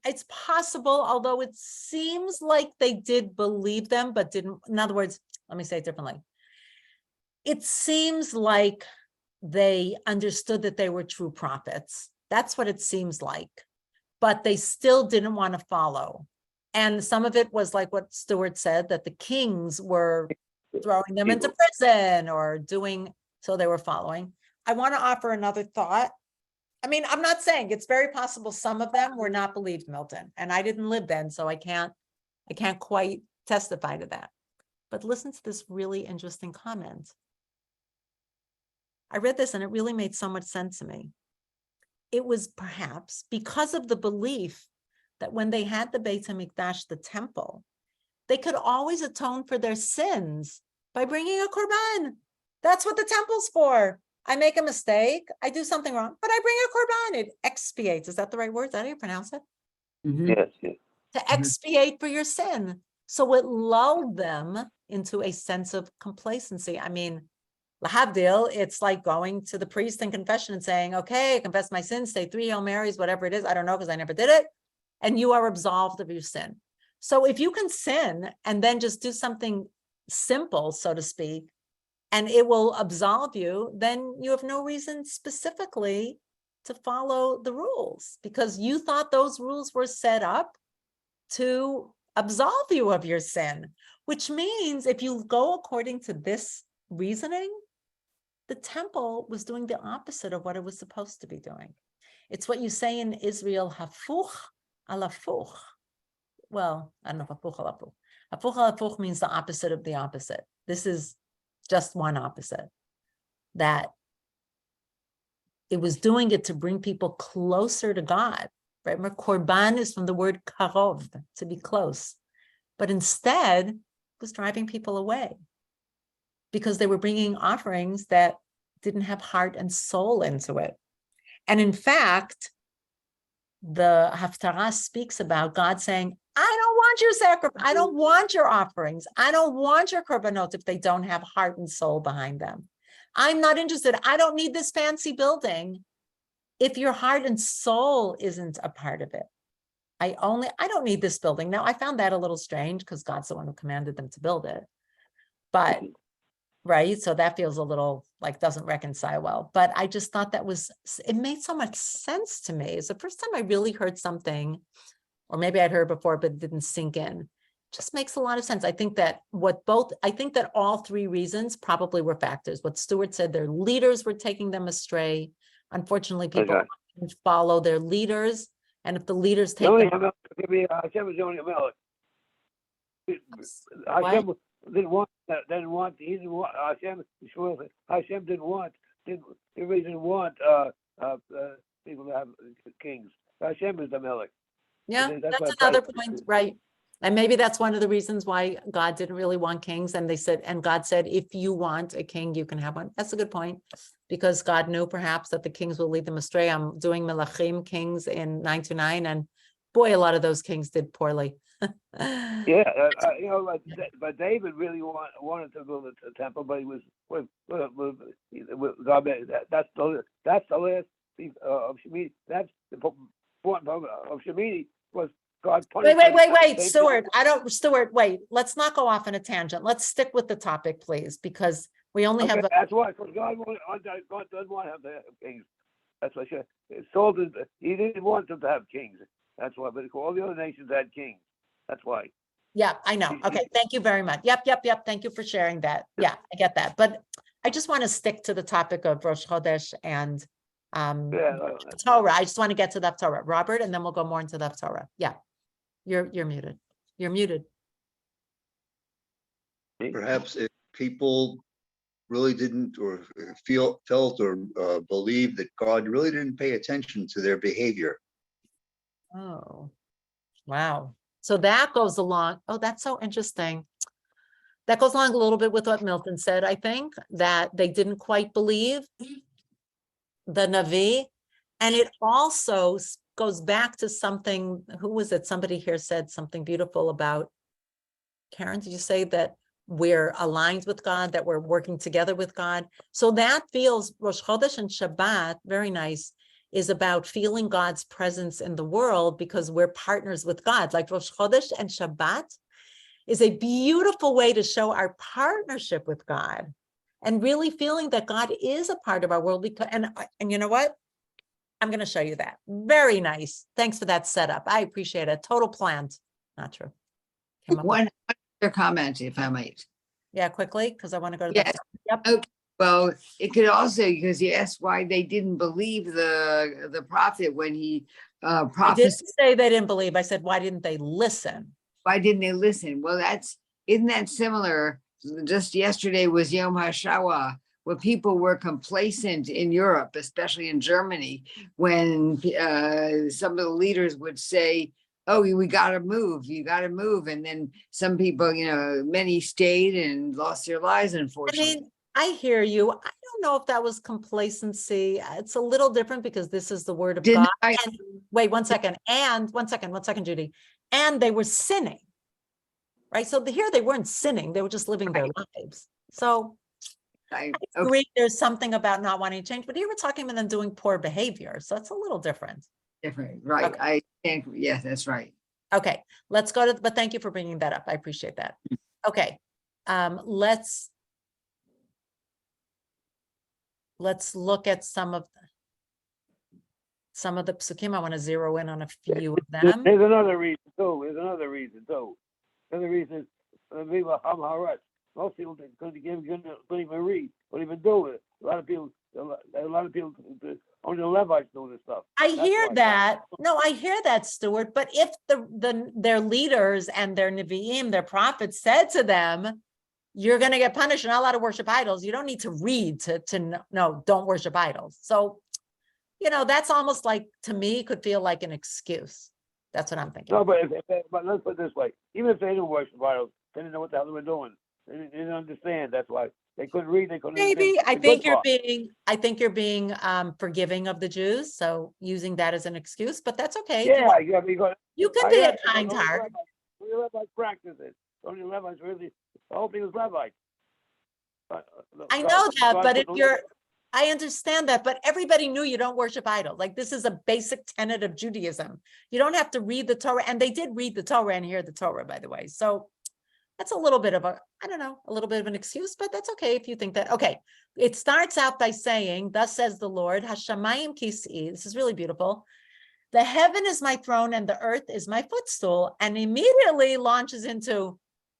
It's possible, although it seems like they did believe them, but didn't. In other words, let me say it differently. It seems like they understood that they were true prophets. That's what it seems like. But they still didn't want to follow. And some of it was like what Stuart said, that the kings were throwing them into prison or doing, so they were following. I want to offer another thought. I mean, I'm not saying, it's very possible some of them were not believed, Milton, and I didn't live then, so I can't quite testify to that. But listen to this really interesting comment. I read this and it really made so much sense to me. It was perhaps because of the belief that when they had the Beit HaMikdash, the temple, they could always atone for their sins by bringing a korban. That's what the temple's for. I make a mistake, I do something wrong, but I bring a korban. It expiates. Is that the right word? Is that how you pronounce it? Yes, yes. To expiate for your sin. So it lulled them into a sense of complacency. I mean, lahavdil, it's like going to the priest in confession and saying, okay, I confess my sins, say 3 Hail Marys, whatever it is. I don't know because I never did it. And you are absolved of your sin. So if you can sin and then just do something simple, so to speak, and it will absolve you, then you have no reason specifically to follow the rules because you thought those rules were set up to absolve you of your sin, which means if you go according to this reasoning, the temple was doing the opposite of what it was supposed to be doing. It's what you say in Israel, hafuch al hafuch. Well, I don't know if hafuch al hafuch. Hafuch al hafuch means the opposite of the opposite. This is just one opposite. That it was doing it to bring people closer to God. right? Remember, korban is from the word karov, to be close. But instead, it was driving people away because they were bringing offerings that didn't have heart and soul into it. And in fact, the Haftarah speaks about God saying, I don't want your sacrifice. I don't want your offerings. I don't want your korbanot if they don't have heart and soul behind them. I'm not interested. I don't need this fancy building if your heart and soul isn't a part of it. I don't need this building. Now, I found that a little strange because God's the one who commanded them to build it. But, right, so that feels a little like doesn't reconcile well. But I just thought it made so much sense to me. It's the first time I really heard something, or maybe I'd heard before, but it didn't sink in. It just makes a lot of sense. I think that all three reasons probably were factors. What Stuart said, their leaders were taking them astray. Unfortunately, people didn't follow their leaders. And if the leaders take them, Hashem is only a melech. Hashem didn't want Hashem didn't want people to have kings. Hashem is the melech. yeah, That's that's my another point. point, right? And maybe that's one of the reasons why God didn't really want kings. And God said, if you want a king, you can have one. That's a good point, because God knew perhaps that the kings will lead them astray. I'm doing Melachim kings in 929, and boy, a lot of those kings did poorly. Yeah, but David really wanted to build a temple, but he was with God. That's the last piece of Shemitah. That's the point of Shemitah was God punished. Wait, Stuart, wait, let's not go off on a tangent. Let's stick with the topic, please, because we only have. That's why, because God doesn't want to have kings. That's why he didn't want them to have kings. That's why, but all the other nations had kings. That's why. Yeah, I know. Okay, thank you very much. Yep. Thank you for sharing that. Yeah, I get that. But I just want to stick to the topic of Rosh Chodesh and Torah. I just want to get to the Torah, Robert, and then we'll go more into the Torah. Yeah, you're muted. You're muted. Perhaps if people really didn't or felt or believed that God really didn't pay attention to their behavior. Oh, wow. So that goes along. Oh, that's so interesting. That goes along a little bit with what Milton said, I think, that they didn't quite believe the Navi. And it also goes back to something, who was it? Somebody here said something beautiful about, Karen, did you say that we're aligned with God, that we're working together with God? So that feels, Rosh Chodesh and Shabbat, very nice, is about feeling God's presence in the world because we're partners with God. Like Rosh Chodesh and Shabbat is a beautiful way to show our partnership with God and really feeling that God is a part of our world. Because, and you know what? I'm going to show you that. Very nice. Thanks for that setup. I appreciate it. Total plant. Not true. One other comment, if I might. Yeah, quickly, because I want to go to Yes. Yep. Okay. Well, it could also, because you asked why they didn't believe the prophet when he I didn't prophesied. say they didn't believe. I said, why didn't they listen? Why didn't they listen? Well, isn't that similar? Just yesterday was Yom HaShawa, where people were complacent in Europe, especially in Germany, when some of the leaders would say, oh, we got to move, you got to move. And then some people, many stayed and lost their lives, unfortunately. I hear you. I don't know if that was complacency. It's a little different because this is the word of God. And wait, one second, Judy. And they were sinning, right? So here they weren't sinning. They were just living their lives. So I agree there's something about not wanting to change, but here we're talking about them doing poor behavior. So it's a little different. Different, right. Okay. I think, yes, that's right. Okay, let's go to, but thank you for bringing that up. I appreciate that. Okay, let's look at some of the psukim. I want to zero in on a few of them. There's another reason too. Another reason is most people couldn't even read, couldn't even do it. A lot of people, only the Levites know this stuff. I hear that. No, I hear that, Stuart. But if their leaders and their Nevi'im, their prophets said to them, you're going to get punished. You're not allowed to worship idols. You don't need to read to know, don't worship idols. So, that's almost like, to me, could feel like an excuse. That's what I'm thinking. No, but but let's put it this way: even if they didn't worship idols, they didn't know what the hell they were doing. They didn't understand. That's why they couldn't read. They couldn't. Maybe, understand I the think good you're part. being forgiving of the Jews, so using that as an excuse, but that's okay. Yeah, yeah, because You can I be a read kind heart. Only rabbis practice it. Only rabbis really. The whole thing was Levites. I know that, but if I understand that, but everybody knew you don't worship idols. Like, this is a basic tenet of Judaism. You don't have to read the Torah, and they did read the Torah and hear the Torah, by the way. So that's a little bit of a little bit of an excuse, but that's okay if you think that. Okay, it starts out by saying, "Thus says the Lord, Hashamayim Kis'i." This is really beautiful. The heaven is my throne and the earth is my footstool, and immediately launches into,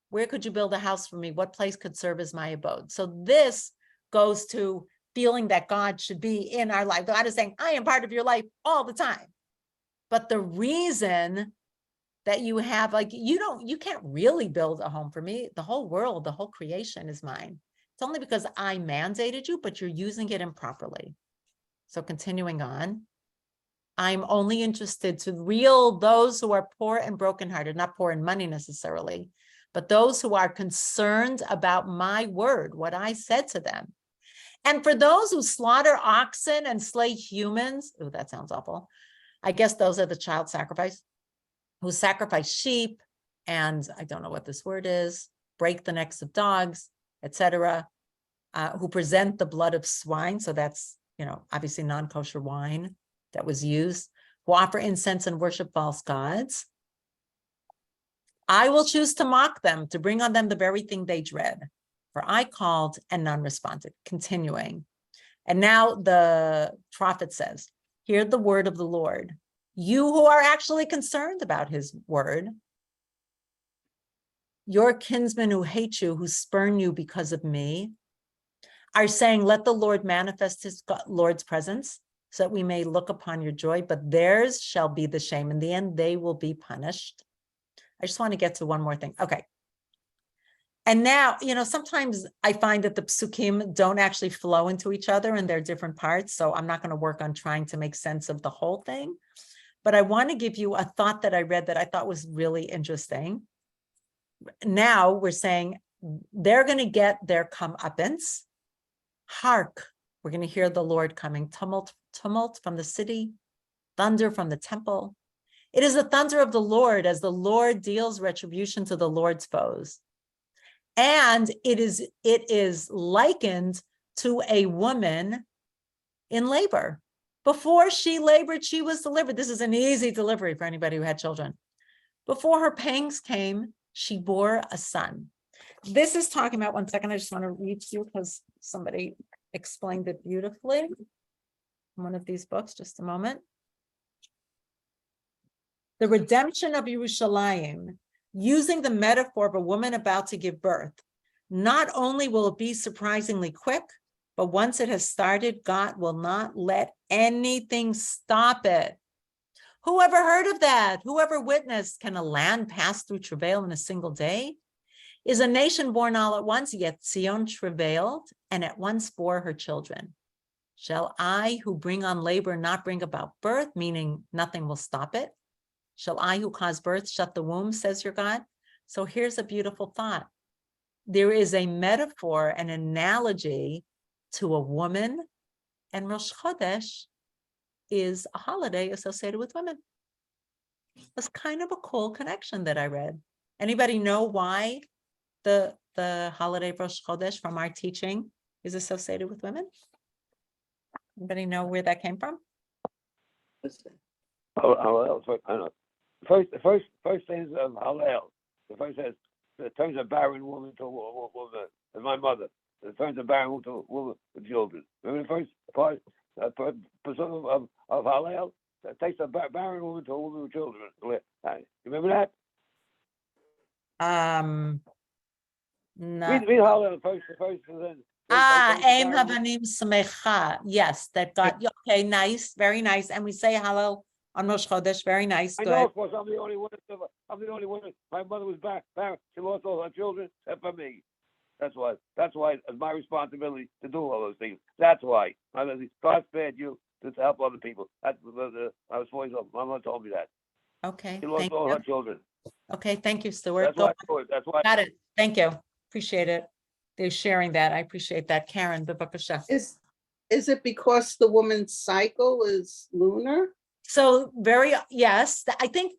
where could you build a house for me? What place could serve as my abode? So this goes to feeling that God should be in our life. God is saying, I am part of your life all the time. But the reason that you have, like, you can't really build a home for me. The whole world, the whole creation is mine. It's only because I mandated you, but you're using it improperly. So continuing on, I'm only interested to heal those who are poor and brokenhearted, not poor in money necessarily, but those who are concerned about my word, what I said to them. And for those who slaughter oxen and slay humans, oh, that sounds awful. I guess those are the child sacrifice, who sacrifice sheep, and I don't know what this word is, break the necks of dogs, etc., who present the blood of swine. So that's, obviously non-kosher wine that was used, who offer incense and worship false gods. I will choose to mock them, to bring on them the very thing they dread. For I called and none responded. Continuing. And now the prophet says, hear the word of the Lord. You who are actually concerned about his word, your kinsmen who hate you, who spurn you because of me, are saying, let the Lord manifest his Lord's presence so that we may look upon your joy, but theirs shall be the shame. In the end, they will be punished. I just want to get to one more thing. Okay. And now, sometimes I find that the psukim don't actually flow into each other and they're different parts. So I'm not going to work on trying to make sense of the whole thing. But I want to give you a thought that I read that I thought was really interesting. Now we're saying they're going to get their comeuppance. Hark, we're going to hear the Lord coming. Tumult from the city, thunder from the temple. It is the thunder of the Lord as the Lord deals retribution to the Lord's foes. And it is likened to a woman in labor. Before she labored, she was delivered. This is an easy delivery for anybody who had children. Before her pangs came, she bore a son. This is talking about, one second, I just want to read to you because somebody explained it beautifully in one of these books, just a moment. The redemption of Yerushalayim, using the metaphor of a woman about to give birth. Not only will it be surprisingly quick, but once it has started, God will not let anything stop it. Who ever heard of that? Whoever witnessed, can a land pass through travail in a single day? Is a nation born all at once? Yet Zion travailed and at once bore her children. Shall I, who bring on labor, not bring about birth, meaning nothing will stop it? Shall I, who cause birth, shut the womb, says your God? So here's a beautiful thought. There is a metaphor, an analogy to a woman, and Rosh Chodesh is a holiday associated with women. It's kind of a cool connection that I read. Anybody know why the holiday of Rosh Chodesh from our teaching is associated with women? Anybody know where that came from? Hallel. I know. The first thing is Hallel. The first says, it turns a barren woman to a woman, and my mother. It turns a barren woman to a woman with children. Remember the first part of Hallel? It takes a barren woman to a woman with children. You remember that? No. Read Hallel first, and then. Aim Havanim Samecha. Yes, that got, okay, nice, very nice. And we say Hallel on Rosh Chodesh, very nice. I know, of course, I'm the only one. My mother was barren. She lost all her children except for me. That's why it's my responsibility to do all those things. That's why. God spared you to help other people. I was always, my mother told me that. Okay, She lost thank all you. her children. Okay, thank you, Stuart. That's Go why I do it. That's why. Got it. Thank you. Appreciate it. They're sharing that. I appreciate that. Karen, bevakasha. Is it because the woman's cycle is lunar? So yes, I think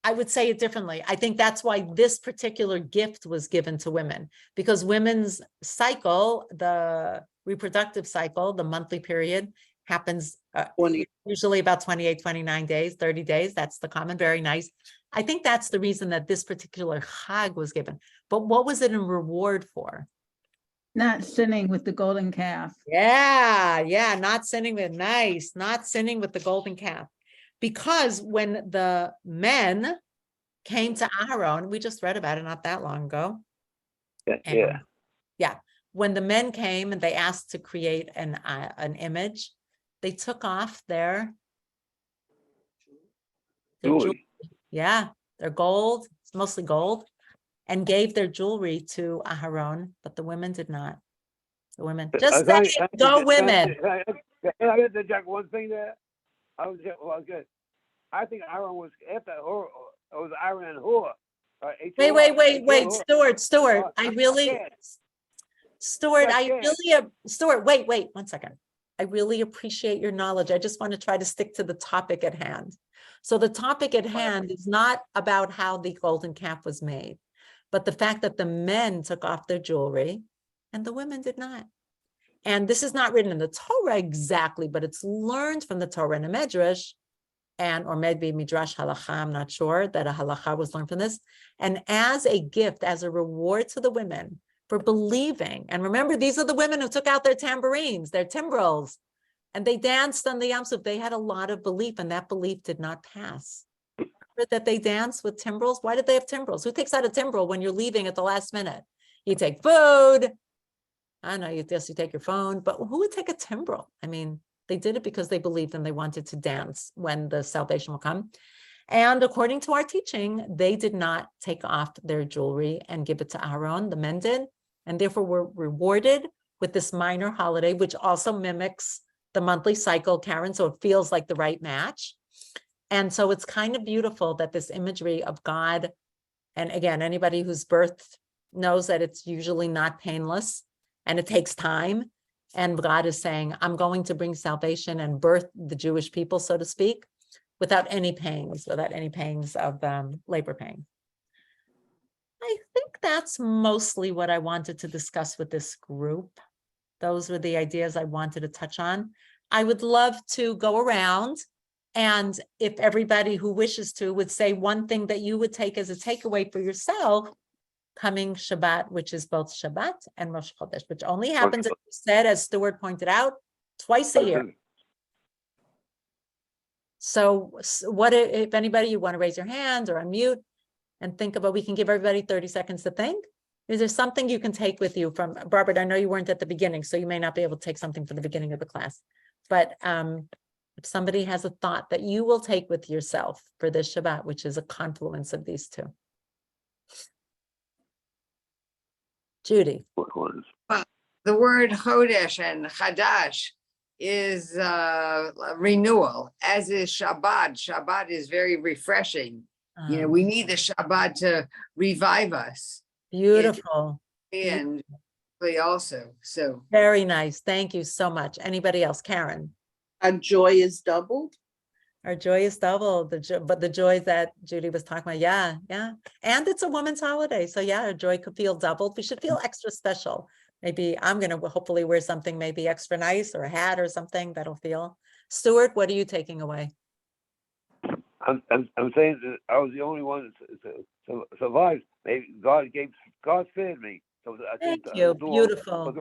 I would say it differently. I think that's why this particular gift was given to women, because women's cycle, the reproductive cycle, the monthly period happens 20. usually about 28, 29 days, 30 days. That's the common, very nice. I think that's the reason that this particular chag was given. But what was it in reward for? Not sinning with the golden calf. Yeah, not sinning with not sinning with the golden calf. Because when the men came to Aharon, we just read about it not that long ago. Yeah. Yeah. When the men came and they asked to create an image, they took off their Jewelry. yeah, their gold, it's mostly gold, and gave their jewelry to Aharon, but the women did not. The women just say, go women. Can I interject one thing there? Good. I think Aaron was after Hur. It was Aaron and Hur. Wait, Stuart. Stuart, wait 1 second. I really appreciate your knowledge. I just want to try to stick to the topic at hand. So the topic at hand is not about how the golden calf was made, but the fact that the men took off their jewelry and the women did not. And this is not written in the Torah exactly, but it's learned from the Torah in a Medrash, or maybe Midrash Halacha, I'm not sure that a Halacha was learned from this. And as a gift, as a reward to the women for believing, and remember, these are the women who took out their tambourines, their timbrels, and they danced on the Yam Suf. They had a lot of belief, and that belief did not pass. Remember that they danced with timbrels? Why did they have timbrels? Who takes out a timbrel when you're leaving at the last minute? You take food. I know you take your phone, but who would take a timbrel? I mean, they did it because they believed and they wanted to dance when the salvation will come. And according to our teaching, they did not take off their jewelry and give it to Aaron. The men did, and therefore were rewarded with this minor holiday, which also mimics the monthly cycle, Karen, so it feels like the right match. And so it's kind of beautiful that this imagery of God, and again, anybody who's birthed knows that it's usually not painless and it takes time. And God is saying, I'm going to bring salvation and birth the Jewish people, so to speak, without any pangs of labor pain. I think that's mostly what I wanted to discuss with this group. Those were the ideas I wanted to touch on. I would love to go around, and if everybody who wishes to would say one thing that you would take as a takeaway for yourself coming Shabbat, which is both Shabbat and Rosh Chodesh, which only happens, as you said, as Stuart pointed out, twice a year. So what if anybody, you want to raise your hand or unmute and think about, we can give everybody 30 seconds to think. Is there something you can take with you from, Barbara, I know you weren't at the beginning, so you may not be able to take something from the beginning of the class, but if somebody has a thought that you will take with yourself for this Shabbat, which is a confluence of these two. Judy. The word Chodesh and Chadash is renewal, as is Shabbat. Shabbat is very refreshing. We need the Shabbat to revive us. Beautiful. And also, so. Very nice. Thank you so much. Anybody else? Karen. Our joy is doubled. Our joy is doubled, but the joy that Judy was talking about, yeah. And it's a woman's holiday, so yeah, our joy could feel doubled. We should feel extra special. Maybe I'm going to hopefully wear something maybe extra nice, or a hat or something that'll feel. Stuart, what are you taking away? I'm saying that I was the only one that survived. Maybe God spared me. So I Thank think, you. Beautiful.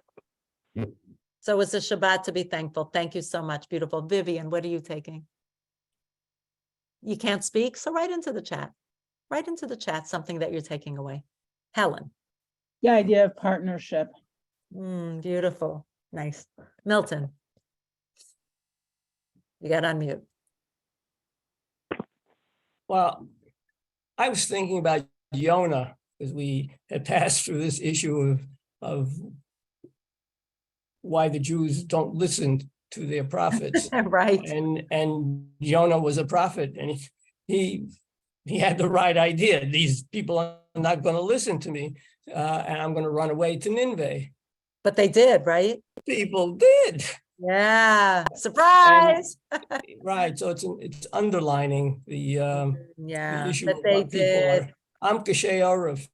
So it's a Shabbat to be thankful. Thank you so much. Beautiful. Vivian, what are you taking? You can't speak, so write into the chat. Write into the chat something that you're taking away. Helen. The idea of partnership. Beautiful. Nice. Milton. You got unmute. Well, I was thinking about Yonah, because we had passed through this issue of why the Jews don't listen to their prophets. Right. And Jonah was a prophet, and he had the right idea. These people are not going to listen to me, and I'm going to run away to Nineveh. But they did, right? People did. Yeah. Surprise. Right, so it's underlining the Yeah, issue that of they what people did. are. I'm Kashay Arif.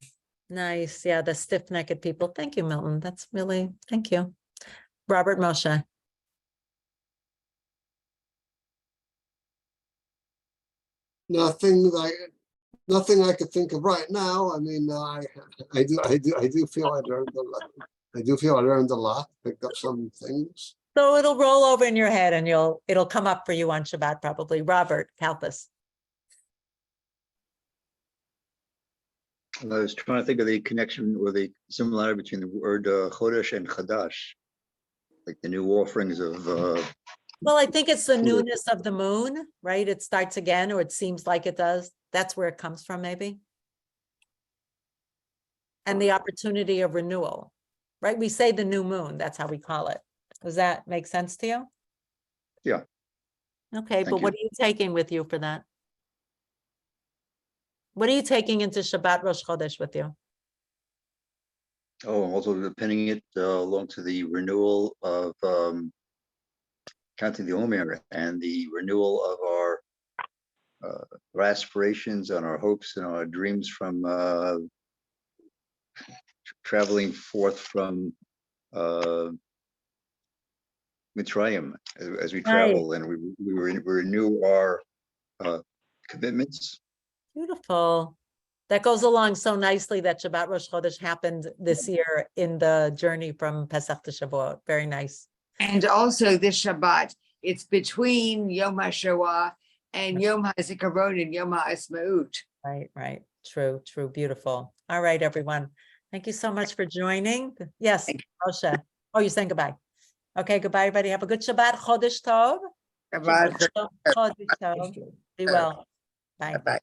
Nice. Yeah, the stiff-necked people. Thank you, Milton. That's really, thank you. Robert Moshe. Nothing I could think of right now. I mean, I do feel I learned a lot. I do feel I learned a lot, picked up some things. So it'll roll over in your head and it'll come up for you on Shabbat probably. Robert Kalpas. I was trying to think of the connection or the similarity between the word Chodesh and Chadash, like the new offerings of. Well, I think it's the Sure. newness of the moon, right? It starts again, or it seems like it does. That's where it comes from, maybe. And the opportunity of renewal, right? We say the new moon, that's how we call it. Does that make sense to you? Yeah. Okay, but Thank what you. are you taking with you for that? What are you taking into Shabbat Rosh Chodesh with you? Oh, also pinning it along to the renewal of counting the Omer and the renewal of our aspirations and our hopes and our dreams from traveling forth from Mitzrayim as we Right. travel, and we renew our commitments. Beautiful. That goes along so nicely that Shabbat Rosh Chodesh happened this year in the journey from Pesach to Shavuot. Very nice. And also this Shabbat, it's between Yom HaShoah and Yom HaZikaron and Yom HaAtzmaut. Right, right. True, true. Beautiful. All right, everyone. Thank you so much for joining. Yes, Thank Moshe. Oh, you're saying goodbye. Okay, goodbye, everybody. Have a good Shabbat. Chodesh Tov. Shabbat. Chodesh Tov. Be well. Bye. Bye-bye.